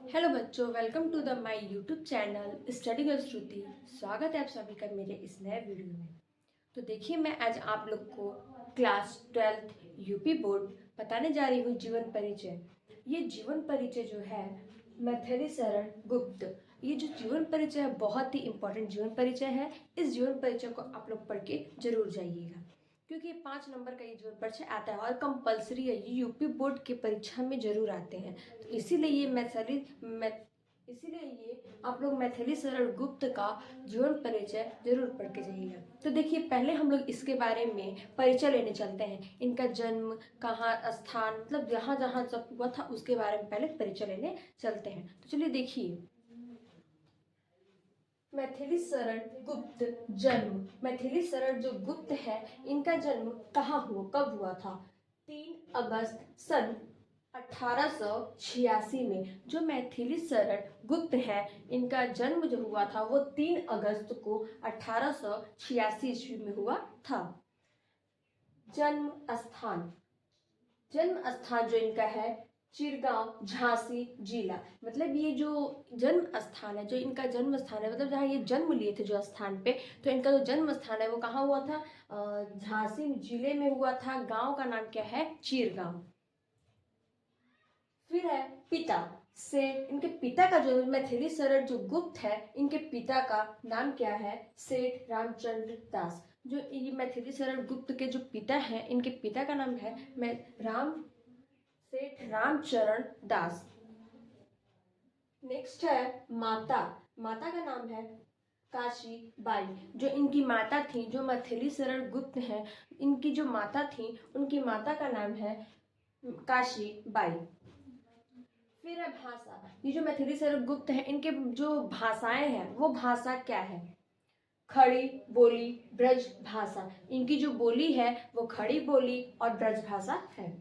Hello बच्चों, welcome to the my YouTube channel study girl Shruti. स्वागत है आप सभी का मेरे इस नए वीडियो में। तो देखिए, मैं आज आप लोग को क्लास 12th यूपी बोर्ड बताने जा रही हूँ जीवन परिचय। ये जीवन परिचय जो है मैथिली शरण गुप्त, ये जो जीवन परिचय है बहुत ही इम्पोर्टेंट जीवन परिचय है। इस जीवन परिचय को आप लोग पढ़ के जरूर जाइएगा, क्योंकि 5 नंबर का ये जीवन परिचय आता है और कंपलसरी है। ये यूपी बोर्ड की परीक्षा में जरूर आते हैं। तो इसीलिए ये आप लोग मैथिली शरण गुप्त का जीवन परिचय जरूर पढ़ के जाइएगा। तो देखिए, पहले हम लोग इसके बारे में परिचय लेने चलते हैं। इनका जन्म, कहाँ, स्थान, मतलब जहाँ जहाँ सब हुआ था उसके बारे में पहले परिचय लेने चलते हैं। तो चलिए देखिए, मैथिली शरण गुप्त जन्म। मैथिली शरण जो गुप्त है, इनका जन्म कहाँ हुआ, कब हुआ था? 3 अगस्त सन 1886 में। जो मैथिली शरण गुप्त है, इनका जन्म जो हुआ था वो 3 अगस्त को 1886 ईस्वी में हुआ था। जन्म स्थान, जन्म स्थान जो इनका है चिरगांव, झांसी जिला। मतलब ये जो जन्म स्थान है, जो इनका जन्म स्थान है, मतलब जहाँ ये जन्म लिए थे जो स्थान पे, तो इनका जो जन्म स्थान है वो कहाँ हुआ था? झांसी जिले में हुआ था। गांव का नाम क्या है? चिरगांव। फिर है पिता से, इनके पिता का जो मैथिली शरण जो गुप्त है, इनके पिता का नाम क्या है? सेठ रामचंद्र दास। जो ये मैथिली शरण गुप्त के जो पिता हैं, इनके पिता का नाम है सेठ रामचरण दास। नेक्स्ट है माता, माता का नाम है काशी बाई। जो इनकी माता थी, जो मैथिली शरण गुप्त हैं, इनकी जो माता थी, उनकी माता का नाम है काशी बाई। फिर है भाषा, ये जो मैथिली शरण गुप्त है, इनके जो भाषाएं हैं वो भाषा क्या है? खड़ी बोली, ब्रज भाषा। इनकी जो बोली है वो खड़ी बोली और ब्रज भाषा है।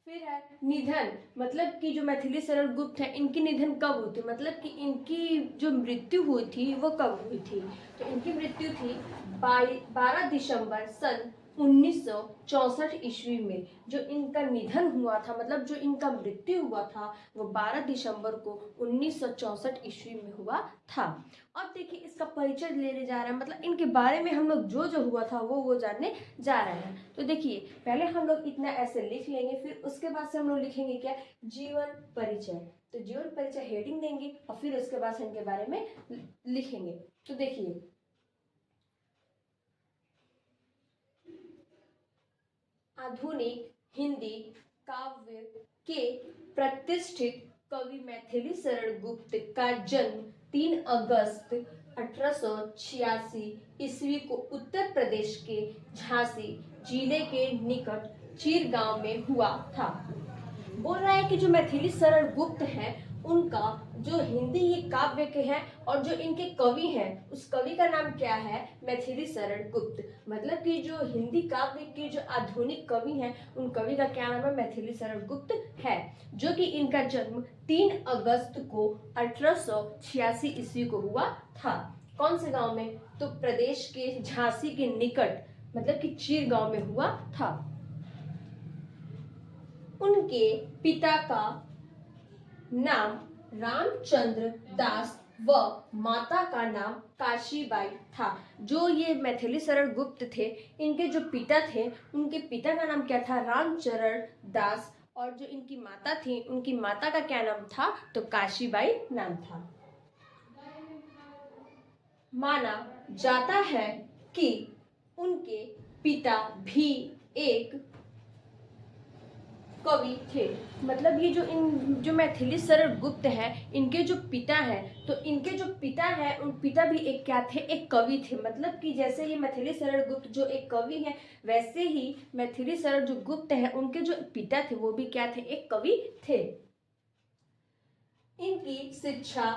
फिर है निधन, मतलब कि जो मैथिली शरण गुप्त है, इनकी निधन कब हुई थी, मतलब कि इनकी जो मृत्यु हुई थी वो कब हुई थी? तो इनकी मृत्यु थी 12 दिसंबर सन 1964 ईस्वी में। जो इनका निधन हुआ था, मतलब जो इनका मृत्यु हुआ था, वो 12 दिसंबर को 1964 ईस्वी में हुआ था। अब देखिए, इसका परिचय लेने जा रहे हैं, मतलब इनके बारे में हम लोग जो जो हुआ था वो जानने जा रहे हैं। तो देखिए, पहले हम लोग इतना ऐसे लिख लेंगे, फिर उसके बाद से हम लोग लिखेंगे क्या? जीवन परिचय। तो जीवन परिचय हेडिंग देंगे और फिर उसके बाद इनके बारे में लिखेंगे। तो देखिए, आधुनिक हिंदी काव्य के प्रतिष्ठित कवि मैथिली शरण गुप्त का जन्म 3 अगस्त 1886 ईस्वी को उत्तर प्रदेश के झांसी जिले के निकट चीर गांव में हुआ था। बोल रहा है कि जो मैथिली शरण गुप्त हैं, उनका जो हिंदी ये काव्य के हैं और जो इनके कवि हैं, उस कवि का नाम क्या है? मैथिली शरण गुप्त। मतलब कि जो हिंदी काव्य के जो आधुनिक कवि हैं, उन कवि का क्या नाम है? मैथिली शरण गुप्त है। जो कि इनका जन्म 3 अगस्त को 1886 ईस्वी को हुआ था। कौन से गांव में? तो प्रदेश के झांसी के निकट, मतलब कि चीर गांव में हुआ था। उनके पिता का नाम रामचंद्र दास व माता का नाम काशीबाई था। जो ये मैथिली शरण गुप्त थे, इनके जो पिता थे, उनके पिता का नाम क्या था? रामचरण दास। और जो इनकी माता थी, उनकी माता का क्या नाम था? तो काशीबाई नाम था। माना जाता है कि उनके पिता भी एक कवि थे। मतलब ये जो मैथिली शरण गुप्त है, इनके जो पिता हैं, तो इनके जो पिता हैं, उन पिता भी एक क्या थे? एक कवि थे। मतलब कि जैसे ये मैथिली शरण गुप्त जो एक कवि है, वैसे ही मैथिली शरण जो गुप्त है, उनके जो पिता थे वो भी क्या थे? एक कवि थे। इनकी शिक्षा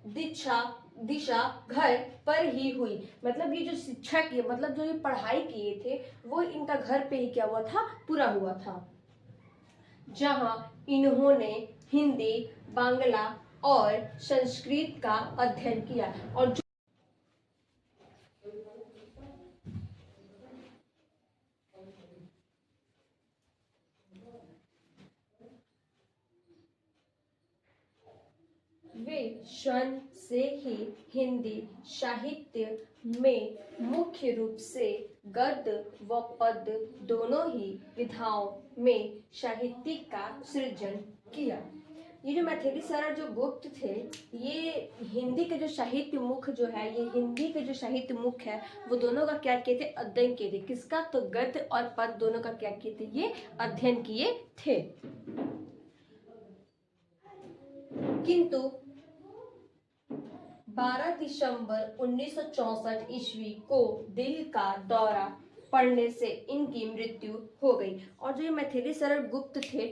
दीक्षा दिशा घर पर ही हुई। मतलब ये जो शिक्षा की, मतलब जो ये पढ़ाई किए थे, वो इनका घर पे ही क्या हुआ था? पूरा हुआ था। जहां इन्होंने हिंदी, बांग्ला और संस्कृत का अध्ययन किया। और सन से ही हिंदी साहित्य में मुख्य रूप से गद्य व पद्य दोनों ही विधाओं में साहित्य का सृजन किया। ये जो मैथिली शरण जो गुप्त थे, ये हिंदी के जो साहित्य मुख जो है, ये हिंदी के जो साहित्य मुख है, वो दोनों का क्या किए थे, अध्ययन किए थे। किसका? तो गद्य और पद्य दोनों का क्या किए थे, ये अध्ययन किए थे। किंतु 12 दिसंबर 1964 ईस्वी को दिल का दौरा पड़ने से इनकी मृत्यु हो गई। और जो ये मैथिली शरण गुप्त थे,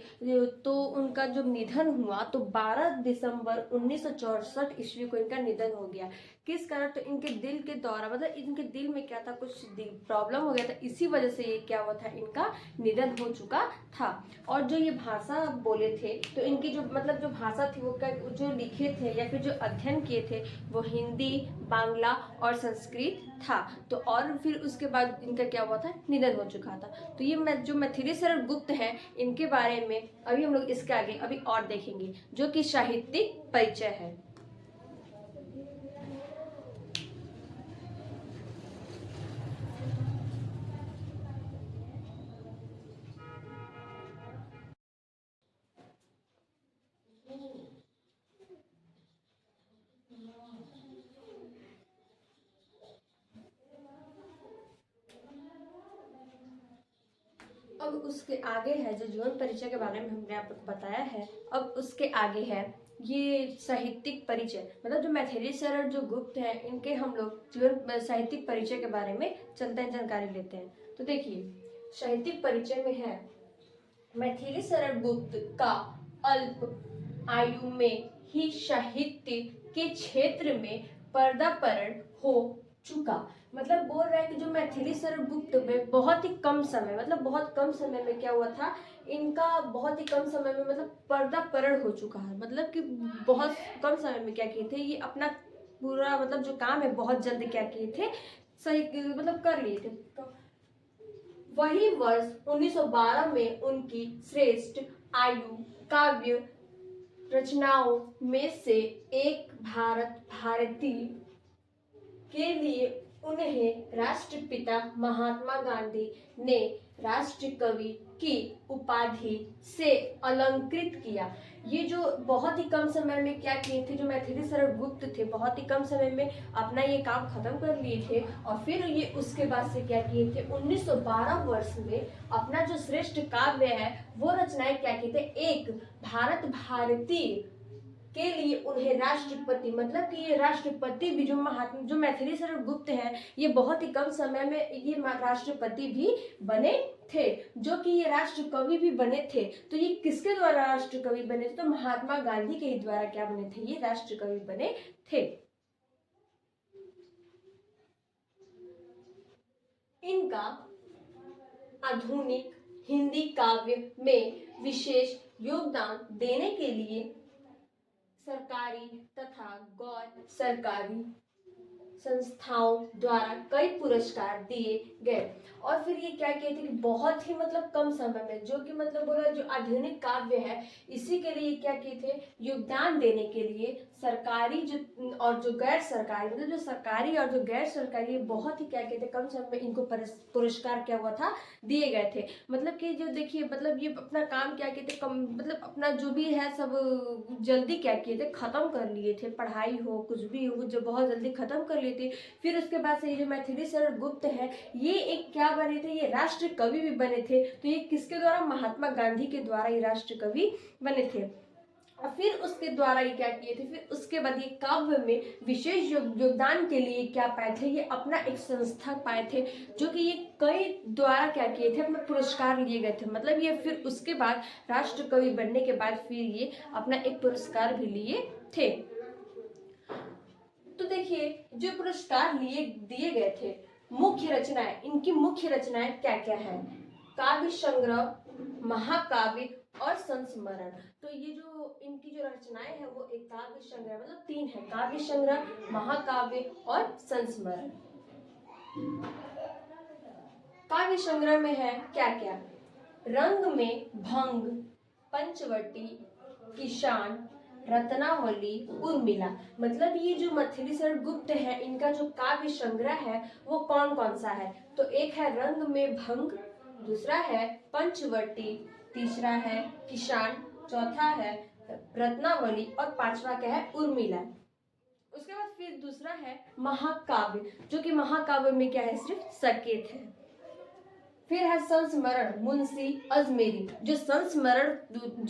तो उनका जब निधन हुआ तो 12 दिसंबर 1964 ईस्वी को इनका निधन हो गया। किस कारण? तो इनके दिल के दौरा, मतलब इनके दिल में क्या था, कुछ प्रॉब्लम हो गया था, इसी वजह से ये क्या हुआ था, इनका निधन हो चुका था। और जो ये भाषा बोले थे, तो इनकी जो मतलब जो भाषा थी, वो जो लिखे थे या फिर जो अध्ययन किए थे, वो हिंदी, बांग्ला और संस्कृत था। तो और फिर उसके बाद इनका क्या हुआ था, निधन हो चुका था। तो ये जो मैथिली शरण गुप्त है, इनके बारे में अभी हम लोग इसके आगे अभी और देखेंगे, जो कि साहित्यिक परिचय है। अब उसके आगे है जो जीवन परिचय के बारे में हमने आपको बताया है, अब उसके आगे है ये साहित्यिक परिचय, मतलब जो मैथिली शरण जो गुप्त है, इनके हम लोग जीवन साहित्यिक परिचय के बारे में चलते हैं, जानकारी लेते हैं। तो देखिए, साहित्यिक परिचय में है, मैथिली शरण गुप्त का अल्प आयु में ही साहित्य के क्षेत्र में पदार्पण हो चुका। मतलब बोल रहा है कि जो मैथिली शरण गुप्त में बहुत ही कम समय, मतलब बहुत कम समय में क्या हुआ था, इनका बहुत ही कम समय में मतलब पदार्पण हो चुका है। मतलब कि बहुत कम समय में क्या किए थे, ये अपना पूरा मतलब जो काम है बहुत जल्द क्या किए थे, सही मतलब कर लिए थे। तो वही वर्ष 1912 में उनकी श्रेष्ठ आयु काव्य रचनाओं में से एक भारत भारती के लिए उन्हें राष्ट्रपिता महात्मा गांधी ने राष्ट्र कवि की उपाधि से अलंकृत किया। ये जो बहुत ही कम समय में क्या किए थे, जो मैथिली शरण गुप्त थे, बहुत ही कम समय में अपना ये काम खत्म कर लिए थे। और फिर ये उसके बाद से क्या किए थे, 1912 वर्ष में अपना जो श्रेष्ठ काव्य है वो रचनाएं क्या किए थे, एक भारत भारती के लिए उन्हें राष्ट्रपति, मतलब कि ये राष्ट्रपति भी जो मैथिली शरण गुप्त है, ये बहुत ही कम समय में ये राष्ट्रपति भी बने थे, जो कि ये राष्ट्र कवि भी बने थे। तो ये किसके द्वारा राष्ट्र कवि बने थे, तो महात्मा गांधी के ही द्वारा क्या बने थे, ये राष्ट्र कवि बने थे। इनका आधुनिक हिंदी काव्य में विशेष योगदान देने के लिए सरकारी तथा गैर सरकारी संस्थाओं द्वारा कई पुरस्कार दिए गए। और फिर ये क्या कहते हैं कि बहुत ही मतलब कम समय में, जो कि मतलब बोला जो आधुनिक काव्य है, इसी के लिए क्या किए थे, योगदान देने के लिए सरकारी जो और जो गैर सरकारी, मतलब जो सरकारी और जो गैर सरकारी, बहुत ही क्या कहते हैं कम समय में इनको पुरस्कार क्या हुआ था, दिए गए थे। मतलब कि जो देखिए, मतलब ये अपना काम क्या कहते कम, मतलब अपना जो भी है सब जल्दी क्या किए थे, खत्म कर लिए थे, पढ़ाई हो कुछ भी हो, जो बहुत जल्दी खत्म कर लिए थे। फिर उसके बाद से ये जो मैथिली शरण गुप्त है, ये एक क्या बने थे, ये राष्ट्र कवि भी बने थे। तो ये किसके द्वारा, महात्मा गांधी के द्वारा ये राष्ट्र कवि बने थे। और फिर उसके द्वारा ये क्या किए थे, फिर उसके बाद ये काव्य में विशेष योगदान के लिए क्या पाए थे, ये अपना एक संस्था पाए थे, जो कि ये कई द्वारा क्या किए थे, अपना पुरस्कार लिए गए थे। मतलब ये फिर उसके बाद राष्ट्र कवि बनने के बाद फिर ये अपना एक पुरस्कार भी लिए थे। तो देखिए, जो पुरस्कार लिए दिए गए थे, मुख्य रचनाएं, इनकी मुख्य रचनाएं क्या क्या है, काव्य संग्रह, महाकाव्य और संस्मरण। तो ये जो इनकी जो रचनाएं है, वो एक काव्य संग्रह, मतलब तीन है, काव्य संग्रह, महाकाव्य और संस्मरण। काव्य संग्रह में है क्या क्या, रंग में भंग, पंचवटी, किसान, रत्नावली, उर्मिला। मतलब ये जो मैथिली शरण गुप्त है इनका जो काव्य संग्रह है वो कौन कौन सा है? तो एक है रंग में भंग, दूसरा है पंचवटी, तीसरा है किसान, चौथा है रत्नावली और पांचवा क्या है? उर्मिला। उसके बाद फिर दूसरा है महाकाव्य, जो कि महाकाव्य में क्या है? सिर्फ सकेत है। फिर है संस्मरण, मुंशी अजमेरी। जो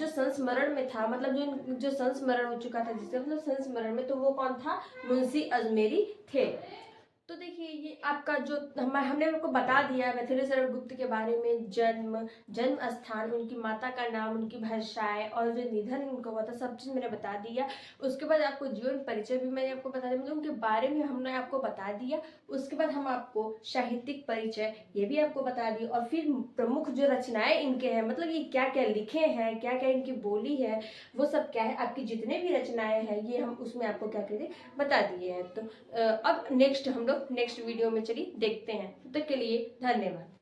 संस्मरण में था, मतलब जो संस्मरण हो चुका था जिससे मतलब संस्मरण में, तो वो कौन था? मुंशी अजमेरी थे। तो देखिए ये आपका जो हमने आपको बता दिया मैथिली शरण गुप्त के बारे में, जन्म स्थान, उनकी माता का नाम, उनकी भाषाएं और जो निधन उनका हुआ था, सब चीज़ मैंने बता दिया। उसके बाद आपको जीवन परिचय भी मैंने आपको बता दिया, मतलब उनके बारे में हमने आपको बता दिया। उसके बाद हम आपको साहित्यिक परिचय ये भी आपको बता दिया, और फिर प्रमुख जो रचनाएं इनके हैं, मतलब ये क्या क्या लिखे हैं, क्या क्या इनकी बोली है, वो सब क्या है, आपकी जितने भी रचनाएं हैं ये हम उसमें आपको क्या कहते हैं बता दिए हैं। तो अब नेक्स्ट हम लोग नेक्स्ट वीडियो में चलिए देखते हैं। तब तक के लिए धन्यवाद।